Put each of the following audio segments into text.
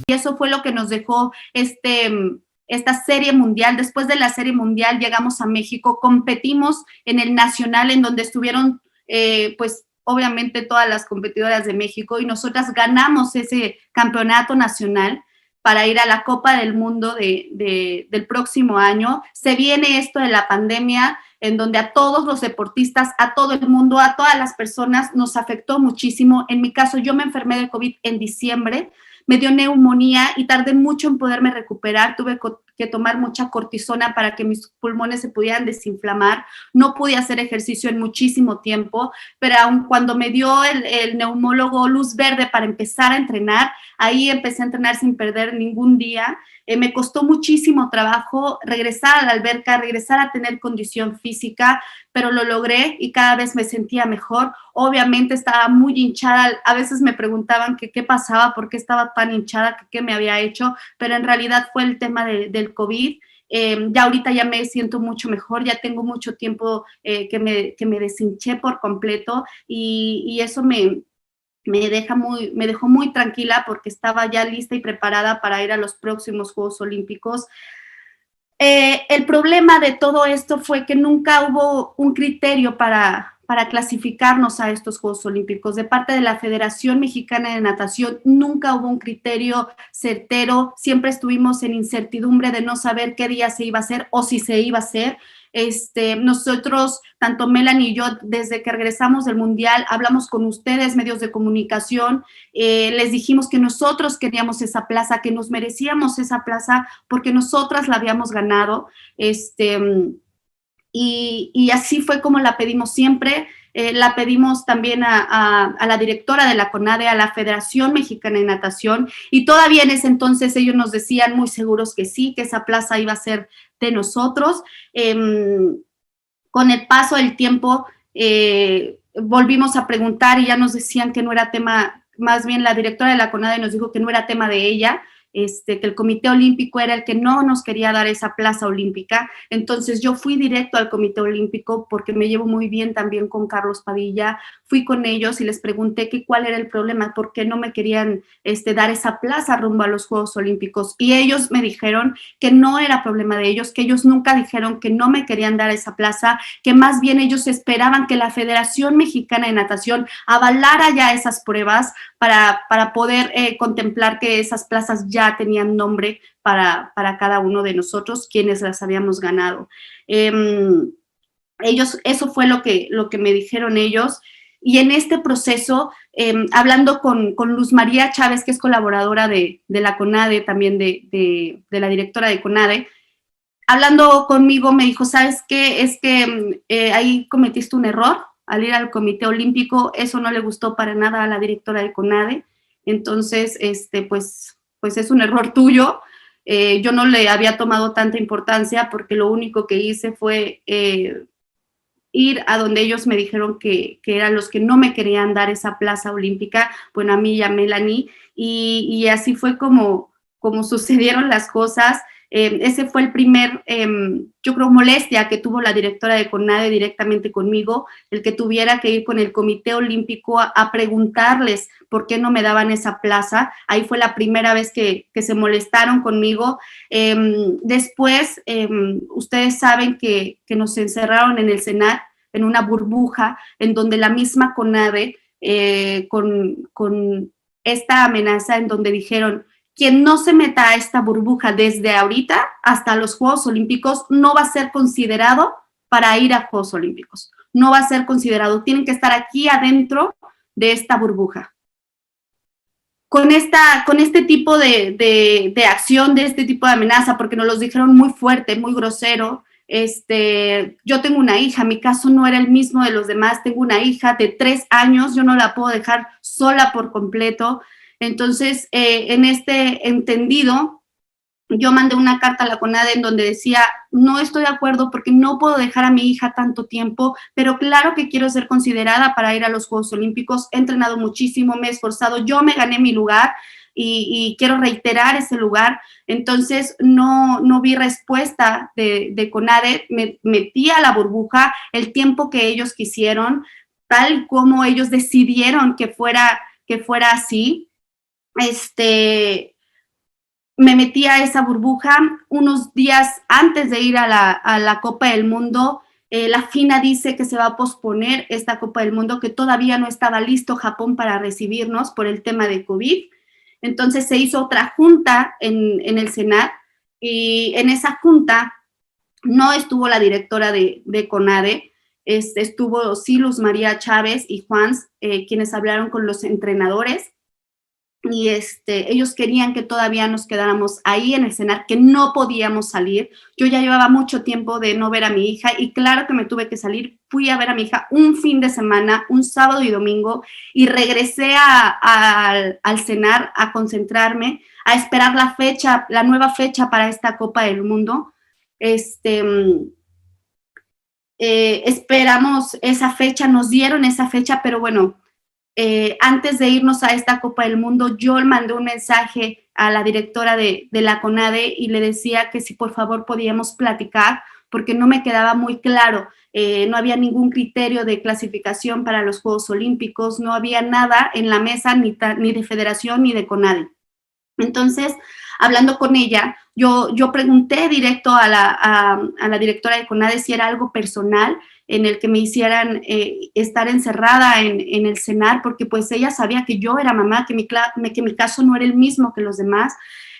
Y eso fue lo que nos dejó esta serie mundial. Después de la serie mundial llegamos a México, competimos en el nacional, en donde estuvieron, pues, obviamente todas las competidoras de México, y nosotras ganamos ese campeonato nacional para ir a la Copa del Mundo del próximo año. Se viene esto de la pandemia, en donde a todos los deportistas, a todo el mundo, a todas las personas nos afectó muchísimo. En mi caso, yo me enfermé de COVID en diciembre, me dio neumonía y tardé mucho en poderme recuperar. Tuve que tomar mucha cortisona para que mis pulmones se pudieran desinflamar. No pude hacer ejercicio en muchísimo tiempo, pero aun cuando me dio el neumólogo luz verde para empezar a entrenar, ahí empecé a entrenar sin perder ningún día. Me costó muchísimo trabajo regresar a la alberca, regresar a tener condición física, pero lo logré y cada vez me sentía mejor. Obviamente estaba muy hinchada, a veces me preguntaban qué pasaba, por qué estaba tan hinchada, qué me había hecho, pero en realidad fue el tema del COVID. Ya ahorita ya me siento mucho mejor, ya tengo mucho tiempo que me deshinché por completo, y eso me dejó muy tranquila, porque estaba ya lista y preparada para ir a los próximos Juegos Olímpicos. El problema de todo esto fue que nunca hubo un criterio para clasificarnos a estos Juegos Olímpicos. De parte de la Federación Mexicana de Natación nunca hubo un criterio certero, siempre estuvimos en incertidumbre de no saber qué día se iba a hacer o si se iba a hacer. Nosotros, tanto Melanie y yo, desde que regresamos del Mundial, hablamos con ustedes, medios de comunicación, les dijimos que nosotros queríamos esa plaza, que nos merecíamos esa plaza porque nosotras la habíamos ganado, y así fue como la pedimos siempre. La pedimos también a la directora de la CONADE, a la Federación Mexicana de Natación, y todavía en ese entonces ellos nos decían muy seguros que sí, que esa plaza iba a ser de nosotros. Con el paso del tiempo volvimos a preguntar y ya nos decían que no era tema, más bien la directora de la CONADE nos dijo que no era tema de ella, que el Comité Olímpico era el que no nos quería dar esa plaza olímpica. Entonces yo fui directo al Comité Olímpico porque me llevo muy bien también con Carlos Padilla. Fui con ellos y les pregunté que cuál era el problema, por qué no me querían dar esa plaza rumbo a los Juegos Olímpicos. Y ellos me dijeron que no era problema de ellos, que ellos nunca dijeron que no me querían dar esa plaza, que más bien ellos esperaban que la Federación Mexicana de Natación avalara ya esas pruebas para poder contemplar que esas plazas ya tenían nombre para cada uno de nosotros, quienes las habíamos ganado. Eso fue lo que me dijeron ellos. Y en este proceso, hablando con Luz María Chávez, que es colaboradora de la CONADE, también de la directora de CONADE, hablando conmigo me dijo, ¿sabes qué? Es que ahí cometiste un error al ir al Comité Olímpico, eso no le gustó para nada a la directora de CONADE, entonces, pues es un error tuyo. Yo no le había tomado tanta importancia porque lo único que hice fue ir a donde ellos me dijeron que eran los que no me querían dar esa plaza olímpica, bueno, a mí y a Melanie, y así fue como sucedieron las cosas. Ese fue el primer, yo creo, molestia que tuvo la directora de CONADE directamente conmigo, el que tuviera que ir con el Comité Olímpico a preguntarles por qué no me daban esa plaza. Ahí fue la primera vez que se molestaron conmigo. Después, ustedes saben que nos encerraron en el CENAT, en una burbuja, en donde la misma CONADE, con esta amenaza, en donde dijeron, quien no se meta a esta burbuja desde ahorita hasta los Juegos Olímpicos no va a ser considerado para ir a Juegos Olímpicos. No va a ser considerado. Tienen que estar aquí adentro de esta burbuja. Con este tipo de acción, de este tipo de amenaza, porque nos los dijeron muy fuerte, muy grosero. Yo tengo una hija, mi caso no era el mismo de los demás. Tengo una hija de 3 años, yo no la puedo dejar sola por completo. Entonces, en este entendido, yo mandé una carta a la CONADE en donde decía, no estoy de acuerdo porque no puedo dejar a mi hija tanto tiempo, pero claro que quiero ser considerada para ir a los Juegos Olímpicos. He entrenado muchísimo, me he esforzado, yo me gané mi lugar y quiero reiterar ese lugar. Entonces, no vi respuesta de CONADE, me metí a la burbuja el tiempo que ellos quisieron, tal como ellos decidieron que fuera así. me metí a esa burbuja unos días antes de ir a la Copa del Mundo. La FINA dice que se va a posponer esta Copa del Mundo, que todavía no estaba listo Japón para recibirnos por el tema de COVID. Entonces se hizo otra junta en el Senat, y en esa junta no estuvo la directora de CONADE, estuvo sí Luz María Chávez y Juans, quienes hablaron con los entrenadores, y ellos querían que todavía nos quedáramos ahí en el CENAR, que no podíamos salir. Yo ya llevaba mucho tiempo de no ver a mi hija, y claro que me tuve que salir. Fui a ver a mi hija un fin de semana, un sábado y domingo, y regresé al CENAR a concentrarme, a esperar la fecha, la nueva fecha para esta Copa del Mundo. Esperamos esa fecha, nos dieron esa fecha, pero bueno, antes de irnos a esta Copa del Mundo, yo le mandé un mensaje a la directora de la CONADE y le decía que si por favor podíamos platicar, porque no me quedaba muy claro. No había ningún criterio de clasificación para los Juegos Olímpicos, no había nada en la mesa, ni de federación ni de CONADE. Entonces, hablando con ella, yo pregunté directo a la directora de CONADE si era algo personal en el que me hicieran estar encerrada en el CENAR, porque pues ella sabía que yo era mamá, que mi caso no era el mismo que los demás.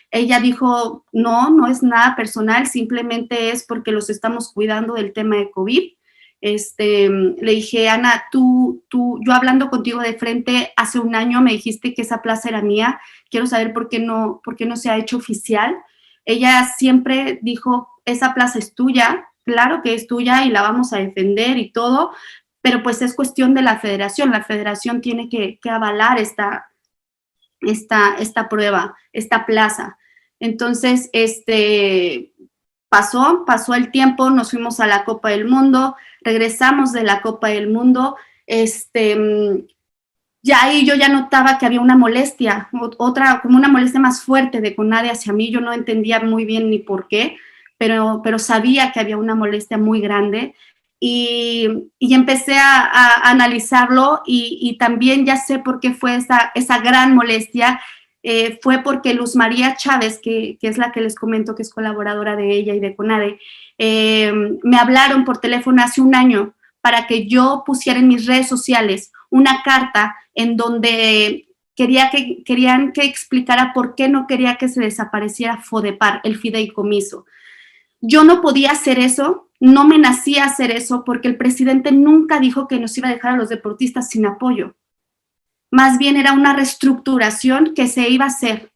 Ella dijo, no, no es nada personal, simplemente es porque los estamos cuidando del tema de COVID. Le dije, Ana, yo hablando contigo de frente hace un año me dijiste que esa plaza era mía, quiero saber por qué no se ha hecho oficial. Ella siempre dijo, esa plaza es tuya, claro que es tuya y la vamos a defender y todo, pero pues es cuestión de la federación tiene que avalar esta prueba, esta plaza. Entonces, pasó el tiempo, nos fuimos a la Copa del Mundo, regresamos de la Copa del Mundo, ya ahí yo ya notaba que había una molestia, como una molestia más fuerte de CONADE hacia mí. Yo no entendía muy bien ni por qué, pero sabía que había una molestia muy grande, y empecé a analizarlo, y también ya sé por qué fue esa gran molestia. Fue porque Luz María Chávez, que es la que les comento que es colaboradora de ella y de CONADE, me hablaron por teléfono hace un año para que yo pusiera en mis redes sociales una carta en donde querían que explicara por qué no quería que se desapareciera FODEPAR, el fideicomiso. Yo no podía hacer eso, no me nacía hacer eso, porque el presidente nunca dijo que nos iba a dejar a los deportistas sin apoyo. Más bien era una reestructuración que se iba a hacer.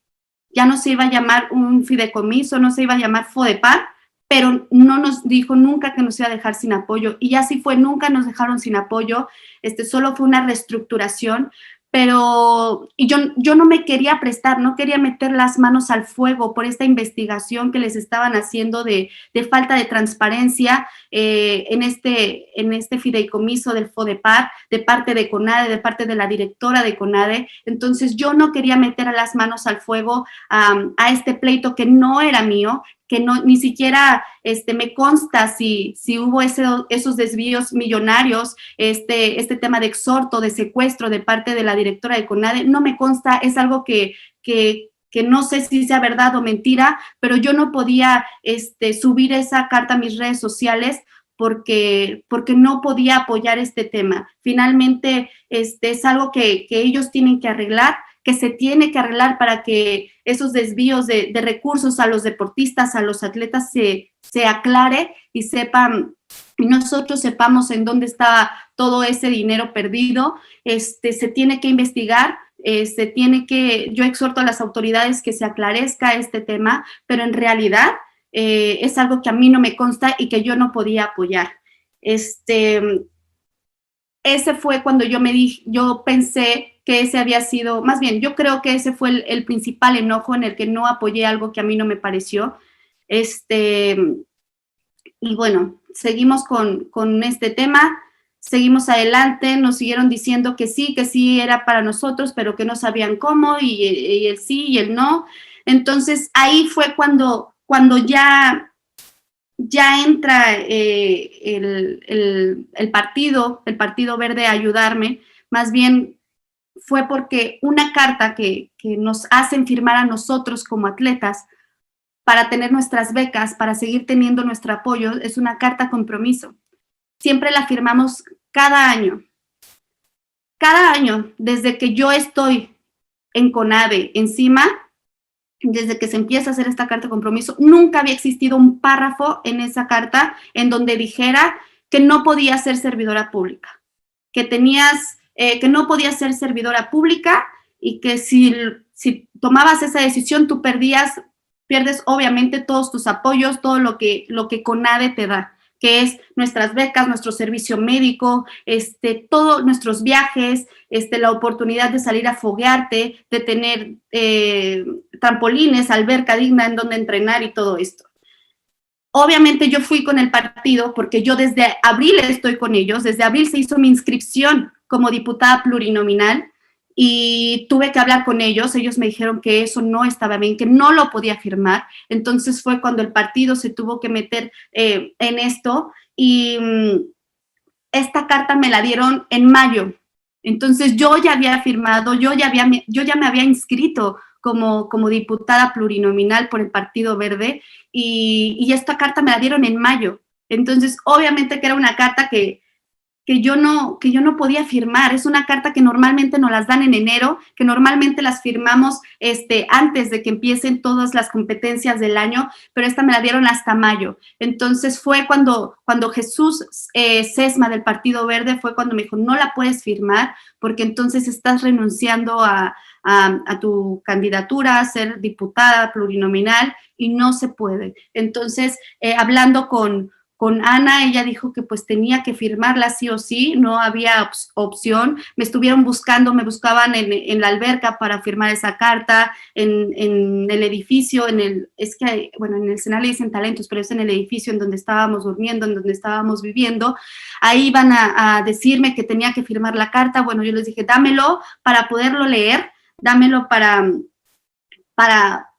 Ya no se iba a llamar un fideicomiso, no se iba a llamar FODEPAR, pero no nos dijo nunca que nos iba a dejar sin apoyo, y así fue, nunca nos dejaron sin apoyo. Solo fue una reestructuración, pero yo no me quería prestar, no quería meter las manos al fuego por esta investigación que les estaban haciendo de falta de transparencia en este fideicomiso del FODEPAR, de parte de CONADE, de parte de la directora de CONADE. Entonces yo no quería meter las manos al fuego a este pleito que no era mío, que no, ni siquiera me consta si hubo esos desvíos millonarios, este tema de exhorto, de secuestro de parte de la directora de CONADE, no me consta, es algo que no sé si sea verdad o mentira, pero yo no podía subir esa carta a mis redes sociales porque no podía apoyar este tema. Finalmente, es algo que ellos tienen que arreglar, que se tiene que arreglar para que esos desvíos de recursos a los deportistas, a los atletas se aclare y nosotros sepamos en dónde está todo ese dinero perdido. Se tiene que investigar, yo exhorto a las autoridades que se aclarezca este tema, pero en realidad es algo que a mí no me consta y que yo no podía apoyar. Ese fue cuando yo pensé que ese había sido, más bien, yo creo que ese fue el principal enojo en el que no apoyé algo que a mí no me pareció. Y bueno, seguimos con este tema, seguimos adelante, nos siguieron diciendo que sí era para nosotros, pero que no sabían cómo, y el sí y el no. Entonces ahí fue cuando ya entra el Partido Verde a ayudarme. Más bien fue porque una carta que nos hacen firmar a nosotros como atletas para tener nuestras becas, para seguir teniendo nuestro apoyo, es una carta compromiso. Siempre la firmamos cada año. Cada año, desde que yo estoy en CONADE encima, desde que se empieza a hacer esta carta de compromiso, nunca había existido un párrafo en esa carta en donde dijera que no podía ser servidora pública, que tenías, que no podías ser servidora pública y que si tomabas esa decisión tú pierdes obviamente todos tus apoyos, todo lo que CONADE te da, que es nuestras becas, nuestro servicio médico, todos nuestros viajes, la oportunidad de salir a foguearte, de tener trampolines, alberca digna en donde entrenar y todo esto. Obviamente yo fui con el partido porque yo desde abril estoy con ellos, desde abril se hizo mi inscripción como diputada plurinominal y tuve que hablar con ellos me dijeron que eso no estaba bien, que no lo podía firmar, entonces fue cuando el partido se tuvo que meter en esto y esta carta me la dieron en mayo, entonces yo ya había firmado, yo ya me había inscrito como diputada plurinominal por el Partido Verde y esta carta me la dieron en mayo, entonces obviamente que era una carta que yo no podía firmar. Es una carta que normalmente nos las dan en enero, que normalmente las firmamos antes de que empiecen todas las competencias del año, pero esta me la dieron hasta mayo. Entonces fue cuando Jesús Sesma del Partido Verde fue cuando me dijo, no la puedes firmar porque entonces estás renunciando a tu candidatura a ser diputada plurinominal y no se puede. Entonces, hablando con Ana, ella dijo que pues tenía que firmarla sí o sí, no había opción. Me estuvieron buscando, me buscaban en la alberca para firmar esa carta, en el edificio, en el Senado le dicen talentos, pero es en el edificio en donde estábamos durmiendo, en donde estábamos viviendo. Ahí iban a decirme que tenía que firmar la carta. Bueno, yo les dije, dámelo para poderlo leer, dámelo para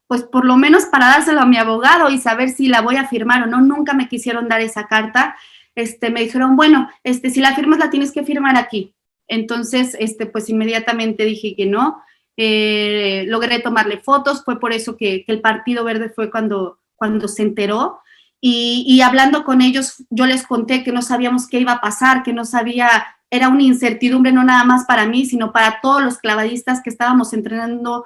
pues por lo menos para dárselo a mi abogado y saber si la voy a firmar o no. Nunca me quisieron dar esa carta. Me dijeron, bueno, si la firmas la tienes que firmar aquí. Entonces, pues inmediatamente dije que no. Logré tomarle fotos, fue por eso que el Partido Verde fue cuando se enteró. Y hablando con ellos, yo les conté que no sabíamos qué iba a pasar, que no sabía, era una incertidumbre no nada más para mí, sino para todos los clavadistas que estábamos entrenando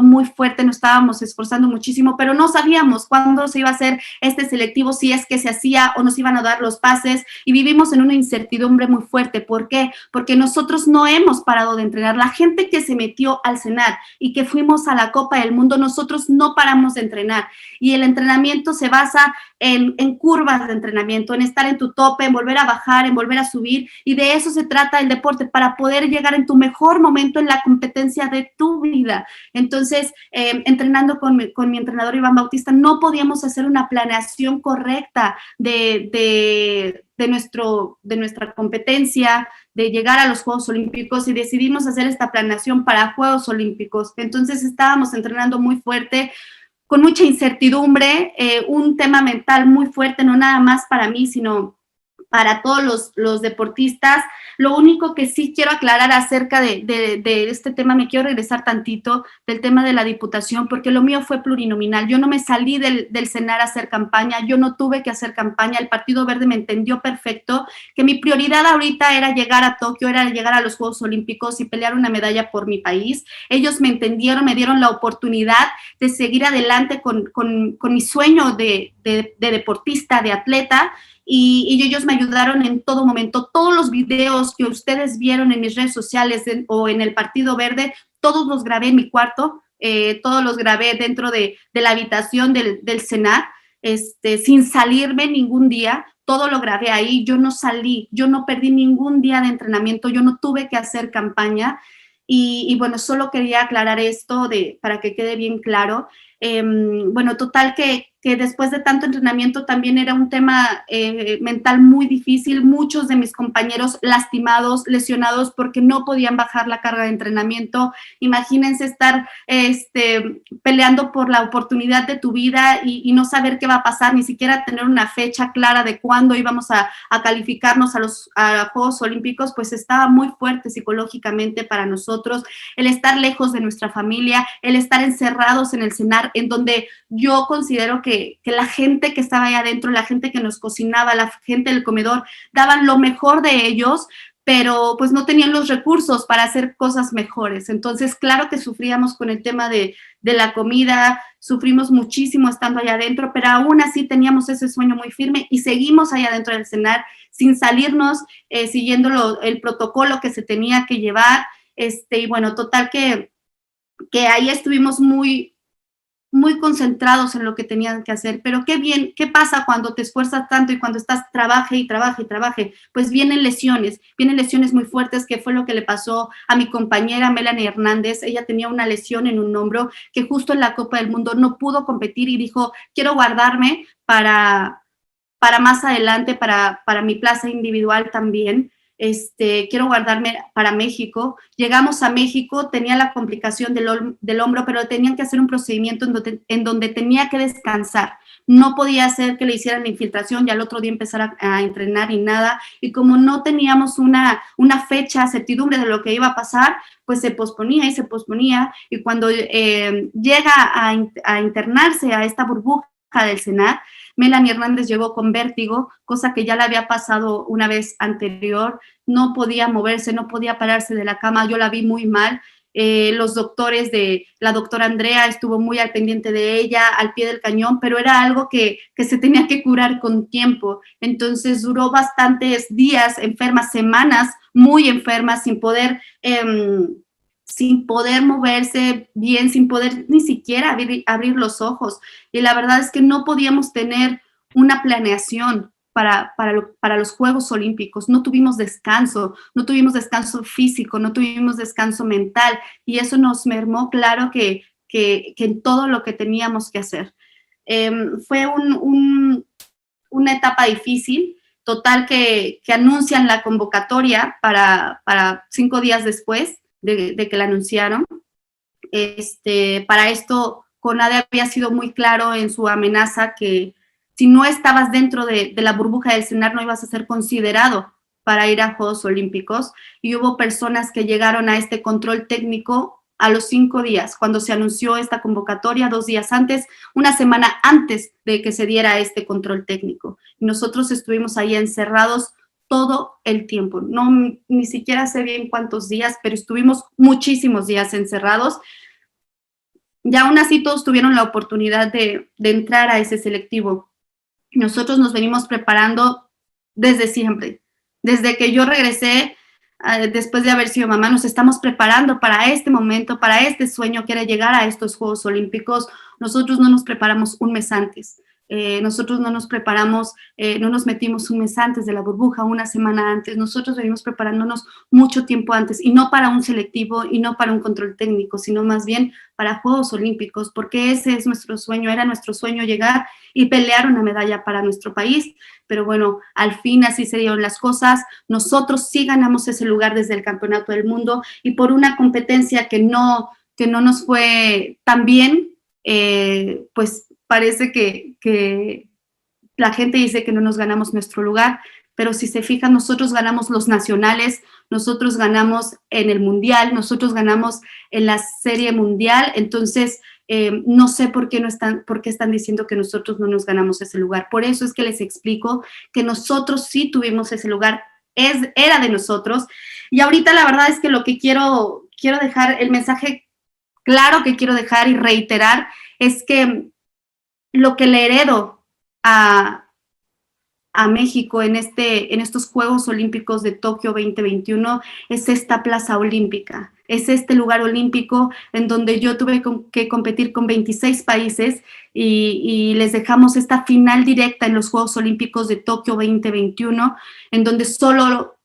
muy fuerte, nos estábamos esforzando muchísimo, pero no sabíamos cuándo se iba a hacer este selectivo, si es que se hacía o nos iban a dar los pases, y vivimos en una incertidumbre muy fuerte. ¿Por qué? Porque nosotros no hemos parado de entrenar. La gente que se metió al CENAR y que fuimos a la Copa del Mundo, nosotros no paramos de entrenar, y el entrenamiento se basa en curvas de entrenamiento, en estar en tu tope, en volver a bajar, en volver a subir, y de eso se trata el deporte, para poder llegar en tu mejor momento en la competencia de tu vida. Entonces, entrenando con mi entrenador Iván Bautista, no podíamos hacer una planeación correcta de nuestra competencia, de llegar a los Juegos Olímpicos, y decidimos hacer esta planeación para Juegos Olímpicos. Entonces, estábamos entrenando muy fuerte, con mucha incertidumbre, un tema mental muy fuerte, no nada más para mí, sino para todos los deportistas. Lo único que sí quiero aclarar acerca de este tema, me quiero regresar tantito del tema de la diputación, porque lo mío fue plurinominal. Yo no me salí del CENAR a hacer campaña, yo no tuve que hacer campaña. El Partido Verde me entendió perfecto, que mi prioridad ahorita era llegar a Tokio, era llegar a los Juegos Olímpicos y pelear una medalla por mi país. Ellos me entendieron, me dieron la oportunidad de seguir adelante con mi sueño de deportista, de atleta, y ellos me ayudaron en todo momento. Todos los videos que ustedes vieron en mis redes sociales o en el Partido Verde, todos los grabé en mi cuarto, todos los grabé dentro de la habitación del CENAR, sin salirme ningún día. Todo lo grabé ahí, yo no salí, yo no perdí ningún día de entrenamiento, yo no tuve que hacer campaña. Y bueno, solo quería aclarar esto para que quede bien claro. Bueno, total que después de tanto entrenamiento también era un tema mental muy difícil, muchos de mis compañeros lastimados, lesionados porque no podían bajar la carga de entrenamiento. Imagínense estar peleando por la oportunidad de tu vida y no saber qué va a pasar, ni siquiera tener una fecha clara de cuándo íbamos a calificarnos a Juegos Olímpicos, pues estaba muy fuerte psicológicamente para nosotros, el estar lejos de nuestra familia, el estar encerrados en el CENAR, en donde yo considero que la gente que estaba ahí adentro, la gente que nos cocinaba, la gente del comedor, daban lo mejor de ellos, pero pues no tenían los recursos para hacer cosas mejores. Entonces, claro que sufríamos con el tema de la comida, sufrimos muchísimo estando allá adentro, pero aún así teníamos ese sueño muy firme y seguimos allá adentro del CENAR sin salirnos, siguiendo el protocolo que se tenía que llevar, y bueno, total que ahí estuvimos muy concentrados en lo que tenían que hacer, pero qué bien, ¿qué pasa cuando te esfuerzas tanto y cuando estás trabaje y trabaje y trabaje? Pues vienen lesiones muy fuertes, que fue lo que le pasó a mi compañera Melanie Hernández. Ella tenía una lesión en un hombro que justo en la Copa del Mundo no pudo competir y dijo, quiero guardarme para más adelante, para mi plaza individual también. Quiero guardarme para México. Llegamos a México, tenía la complicación del hombro, pero tenían que hacer un procedimiento en donde tenía que descansar. No podía hacer que le hicieran la infiltración y al otro día empezar a entrenar y nada. Y como no teníamos una fecha, certidumbre de lo que iba a pasar, pues se posponía y se posponía. Y cuando llega a internarse a esta burbuja del CENAR, Melanie Hernández llegó con vértigo, cosa que ya le había pasado una vez anterior, no podía moverse, no podía pararse de la cama, yo la vi muy mal. Los doctores la doctora Andrea estuvo muy al pendiente de ella, al pie del cañón, pero era algo que se tenía que curar con tiempo. Entonces duró bastantes días enferma, semanas muy enferma, sin poder moverse bien, sin poder ni siquiera abrir los ojos. Y la verdad es que no podíamos tener una planeación para los Juegos Olímpicos. No tuvimos descanso físico, no tuvimos descanso mental, y eso nos mermó, claro, que en todo lo que teníamos que hacer. Fue una etapa difícil, total que anuncian la convocatoria para 5 días después de que la anunciaron. Para esto, CONADE había sido muy claro en su amenaza que si no estabas dentro de la burbuja del CENAR no ibas a ser considerado para ir a Juegos Olímpicos, y hubo personas que llegaron a este control técnico a los 5 días, cuando se anunció esta convocatoria, 2 días antes, una semana antes de que se diera este control técnico. Y nosotros estuvimos ahí encerrados todo el tiempo. No, ni siquiera sé bien cuántos días, pero estuvimos muchísimos días encerrados. Y aún así todos tuvieron la oportunidad de entrar a ese selectivo. Nosotros nos venimos preparando desde siempre. Desde que yo regresé, después de haber sido mamá, nos estamos preparando para este momento, para este sueño que era llegar a estos Juegos Olímpicos. Nosotros no nos preparamos un mes antes. Nosotros no nos preparamos, no nos metimos un mes antes de la burbuja, una semana antes. Nosotros venimos preparándonos mucho tiempo antes, y no para un selectivo y no para un control técnico, sino más bien para Juegos Olímpicos, porque ese es nuestro sueño, era nuestro sueño llegar y pelear una medalla para nuestro país. Pero bueno, al fin así se dieron las cosas. Nosotros sí ganamos ese lugar desde el Campeonato del Mundo, y por una competencia que no nos fue tan bien, pues parece que la gente dice que no nos ganamos nuestro lugar, pero si se fijan, nosotros ganamos los nacionales, nosotros ganamos en el mundial, nosotros ganamos en la serie mundial. Entonces no sé por qué están diciendo que nosotros no nos ganamos ese lugar. Por eso es que les explico que nosotros sí tuvimos ese lugar, era de nosotros. Y ahorita la verdad es que lo que quiero dejar, el mensaje claro que quiero dejar y reiterar, es que lo que le heredo a México en estos Juegos Olímpicos de Tokio 2021 es esta plaza olímpica, es este lugar olímpico en donde yo tuve que competir con 26 países y les dejamos esta final directa en los Juegos Olímpicos de Tokio 2021, en donde solo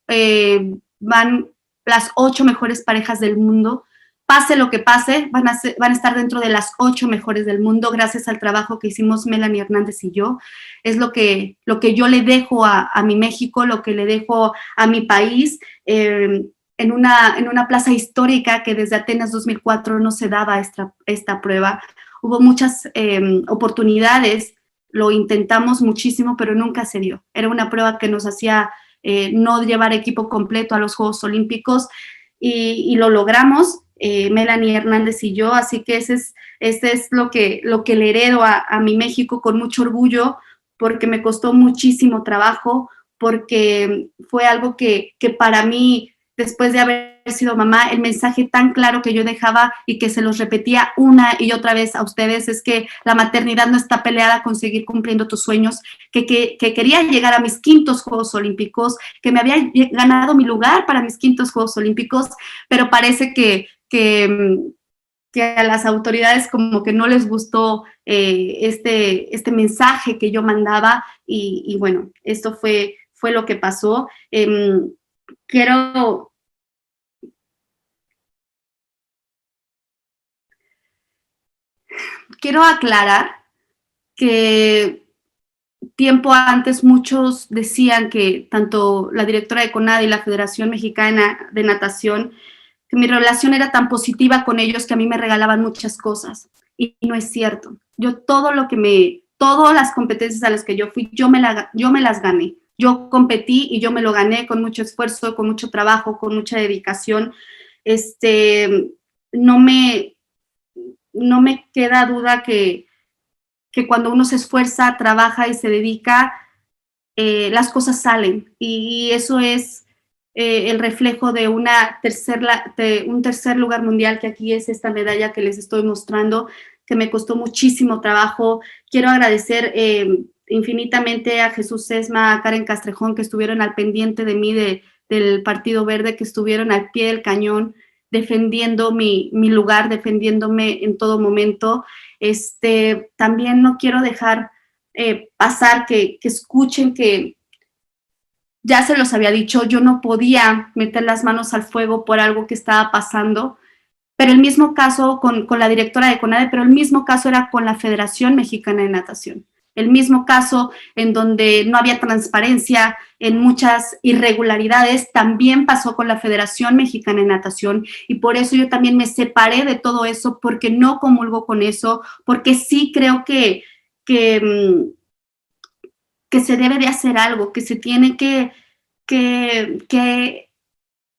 van las 8 mejores parejas del mundo. pase lo que pase, van a estar dentro de las 8 mejores del mundo, gracias al trabajo que hicimos Melanie Hernández y yo. Es lo que yo le dejo a mi México, lo que le dejo a mi país, en una plaza histórica que desde Atenas 2004 no se daba esta prueba. Hubo muchas oportunidades, lo intentamos muchísimo, pero nunca se dio. Era una prueba que nos hacía no llevar equipo completo a los Juegos Olímpicos, y lo logramos, Melanie Hernández y yo, así que ese es lo que le heredo a mi México con mucho orgullo, porque me costó muchísimo trabajo, porque fue algo que para mí, después de haber sido mamá, el mensaje tan claro que yo dejaba y que se los repetía una y otra vez a ustedes es que la maternidad no está peleada con seguir cumpliendo tus sueños, que quería llegar a mis 5º Juegos Olímpicos, que me había ganado mi lugar para mis 5º Juegos Olímpicos, pero parece que a las autoridades como que no les gustó este mensaje que yo mandaba, y bueno, esto fue lo que pasó. Quiero aclarar que tiempo antes muchos decían, que tanto la directora de CONADE y la Federación Mexicana de Natación, que mi relación era tan positiva con ellos que a mí me regalaban muchas cosas, y no es cierto. Yo todas las competencias a las que yo fui, yo me las gané. Yo competí y yo me lo gané con mucho esfuerzo, con mucho trabajo, con mucha dedicación. No me queda duda que cuando uno se esfuerza, trabaja y se dedica, las cosas salen, y eso es el reflejo de un tercer lugar mundial, que aquí es esta medalla que les estoy mostrando, que me costó muchísimo trabajo. Quiero agradecer infinitamente a Jesús Sesma, a Karen Castrejón, que estuvieron al pendiente de mí, del Partido Verde, que estuvieron al pie del cañón defendiendo mi lugar, defendiéndome en todo momento. También no quiero dejar pasar que escuchen que ya se los había dicho, yo no podía meter las manos al fuego por algo que estaba pasando, pero el mismo caso con la directora de CONADE, pero el mismo caso era con la Federación Mexicana de Natación. El mismo caso en donde no había transparencia, en muchas irregularidades, también pasó con la Federación Mexicana de Natación, y por eso yo también me separé de todo eso, porque no comulgo con eso, porque sí creo que se debe de hacer algo, que se tiene que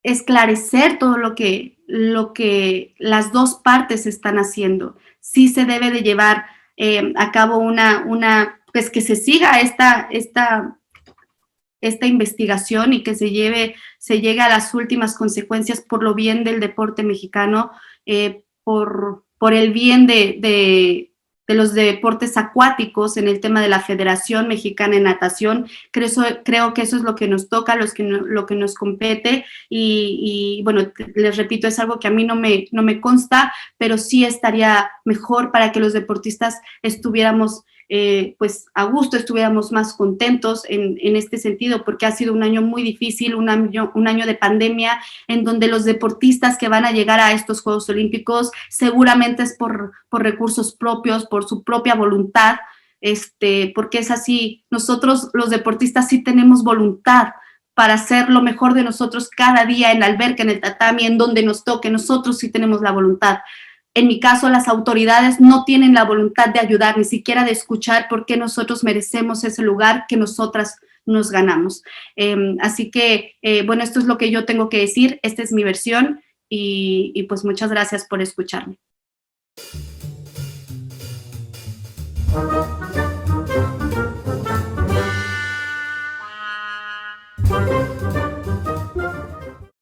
esclarecer todo lo que las dos partes están haciendo. Sí se debe de llevar a cabo pues que se siga esta investigación, y que se llegue a las últimas consecuencias por lo bien del deporte mexicano, por el bien de los deportes acuáticos, en el tema de la Federación Mexicana de Natación. Creo que eso es lo que nos toca, lo que nos compete, y bueno, les repito, es algo que a mí no me consta, pero sí estaría mejor para que los deportistas estuviéramos pues a gusto, estuviéramos más contentos en este sentido, porque ha sido un año muy difícil, un año de pandemia, en donde los deportistas que van a llegar a estos Juegos Olímpicos seguramente es por recursos propios, por su propia voluntad, porque es así. Nosotros los deportistas sí tenemos voluntad para hacer lo mejor de nosotros cada día, en la alberca, en el tatami, en donde nos toque. Nosotros sí tenemos la voluntad. En mi caso, las autoridades no tienen la voluntad de ayudar, ni siquiera de escuchar por qué nosotros merecemos ese lugar que nosotras nos ganamos. Así que, bueno, esto es lo que yo tengo que decir. Esta es mi versión, y pues muchas gracias por escucharme.